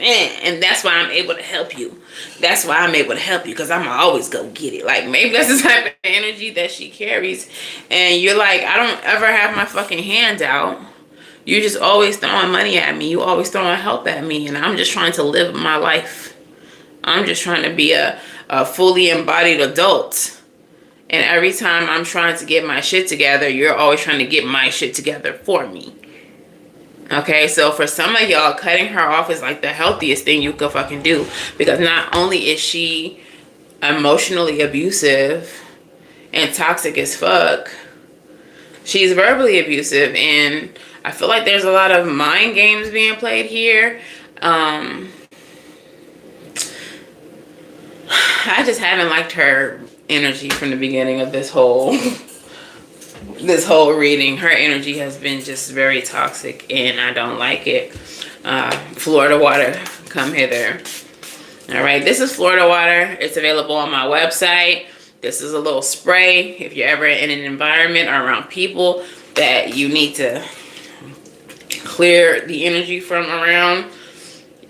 and that's why I'm able to help you. That's why I'm able to help you, because I'm gonna always go get it. Like, maybe that's the type of energy that she carries. And you're like, I don't ever have my fucking hand out. You're just always throwing money at me. You always throwing help at me. And I'm just trying to live my life. I'm just trying to be a fully embodied adult. And every time I'm trying to get my shit together, you're always trying to get my shit together for me. Okay, so for some of y'all, cutting her off is like the healthiest thing you could fucking do. Because not only is she emotionally abusive and toxic as fuck, she's verbally abusive. And I feel like there's a lot of mind games being played here. I just haven't liked her energy from the beginning of this whole reading. Her energy has been just very toxic and I don't like it. Florida water, come hither. All right, this is Florida water. It's available on my website. This is a little spray if you're ever in an environment or around people that you need to clear the energy from around.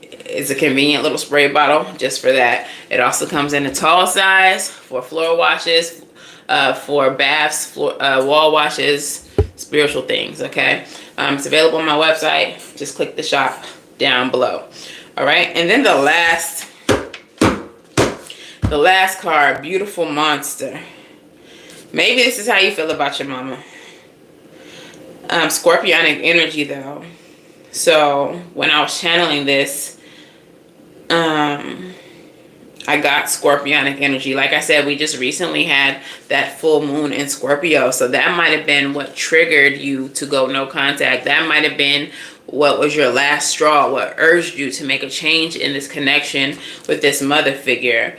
It's a convenient little spray bottle just for that. It also comes in a tall size for floor washes, for baths, wall washes, spiritual things, okay? It's available on my website. Just click the shop down below. All right, and then the last card, Beautiful Monster. Maybe this is how you feel about your mama. Scorpionic energy though. So when I was channeling this, I got Scorpionic energy. Like I said, we just recently had that full moon in Scorpio. So that might have been what triggered you to go no contact. That might have been what was your last straw, what urged you to make a change in this connection with this mother figure.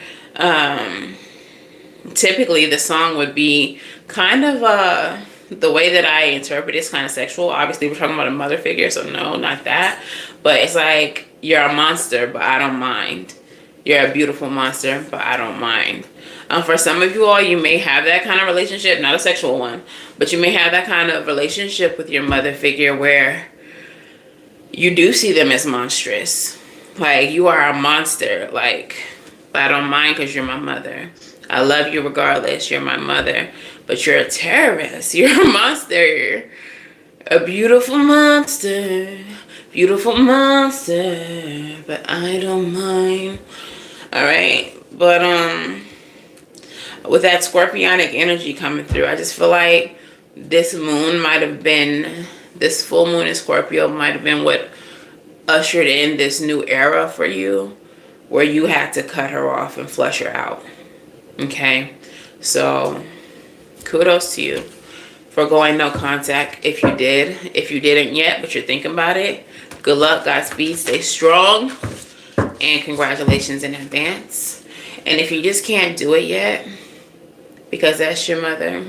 Typically the song would be kind of the way that I interpret it is kind of sexual. Obviously we're talking about a mother figure, so no, not that. But it's like, you're a monster, but I don't mind. You're a beautiful monster, but I don't mind. For some of you all, you may have that kind of relationship, not a sexual one, but you may have that kind of relationship with your mother figure where you do see them as monstrous. Like, you are a monster. Like, I don't mind because you're my mother. I love you regardless. You're my mother. But you're a terrorist. You're a monster. A beautiful monster. Beautiful monster. But I don't mind. Alright. But, with that scorpionic energy coming through, I just feel like this moon might have been, this full moon in Scorpio might have been what ushered in this new era for you, where you had to cut her off and flush her out. Okay, so kudos to you for going no contact if you did. If you didn't yet, but you're thinking about it, good luck, Godspeed, stay strong, and congratulations in advance. And if you just can't do it yet, because that's your mother,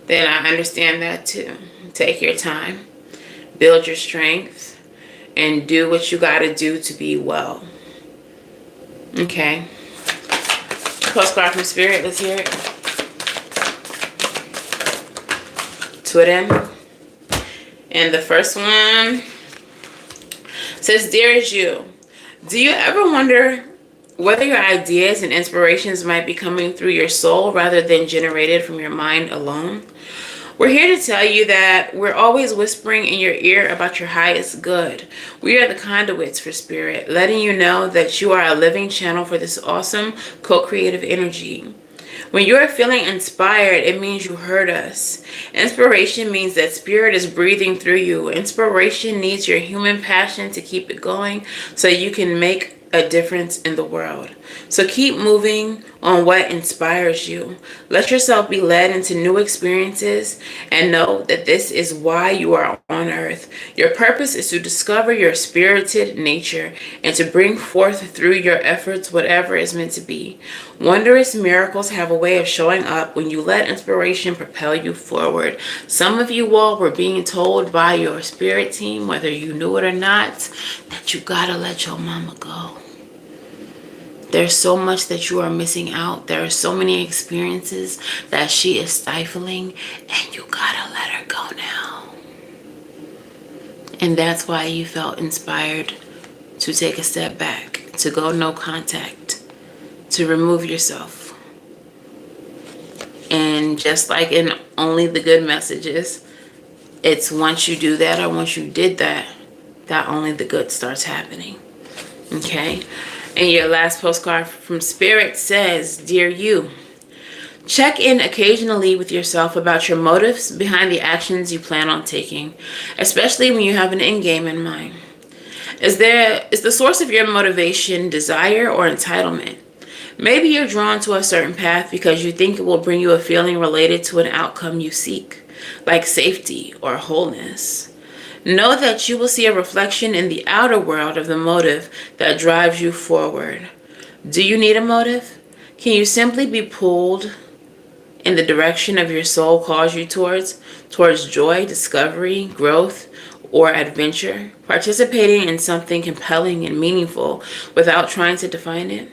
then I understand that too. Take your time, build your strength, and do what you gotta do to be well. Okay. Postcard from Spirit, let's hear it. To them. And the first one says, Dearest you, do you ever wonder whether your ideas and inspirations might be coming through your soul rather than generated from your mind alone? We're here to tell you that we're always whispering in your ear about your highest good. We are the conduits for Spirit, letting you know that you are a living channel for this awesome co-creative energy. When you are feeling inspired, it means you heard us. Inspiration means that spirit is breathing through you. Inspiration needs your human passion to keep it going so you can make a difference in the world. So keep moving on what inspires you. Let yourself be led into new experiences and know that this is why you are on earth. Your purpose is to discover your spirited nature and to bring forth through your efforts whatever is meant to be. Wondrous miracles have a way of showing up when you let inspiration propel you forward. Some of you all were being told by your spirit team, whether you knew it or not, that you gotta let your mama go. There's so much that you are missing out. There are so many experiences that she is stifling, and you gotta let her go now. And that's why you felt inspired to take a step back, to go no contact, to remove yourself. And just like in Only the Good Messages, it's once you do that or once you did that, that only the good starts happening. Okay? And your last postcard from Spirit says, Dear you, check in occasionally with yourself about your motives behind the actions you plan on taking, especially when you have an end game in mind. Is the source of your motivation desire or entitlement? Maybe you're drawn to a certain path because you think it will bring you a feeling related to an outcome you seek, like safety or wholeness. Know that you will see a reflection in the outer world of the motive that drives you forward. Do you need a motive? Can you simply be pulled in the direction of your soul calls you towards joy, discovery, growth, or adventure, participating in something compelling and meaningful without trying to define it?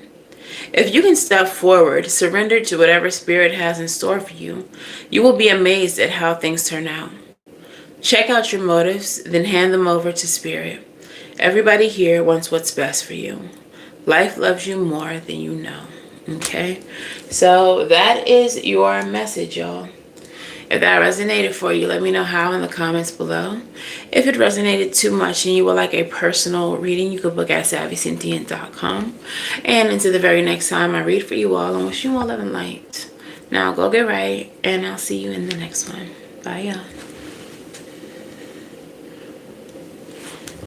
If you can step forward, surrender to whatever spirit has in store for you, you will be amazed at how things turn out. Check out your motives, then hand them over to spirit. Everybody here wants what's best for you. Life loves you more than you know. Okay? So that is your message, y'all. If that resonated for you, let me know how in the comments below. If it resonated too much and you would like a personal reading, you could book at SavySentient.com. And until the very next time I read for you all, and wish you all love and light. Now go get right, and I'll see you in the next one. Bye, y'all.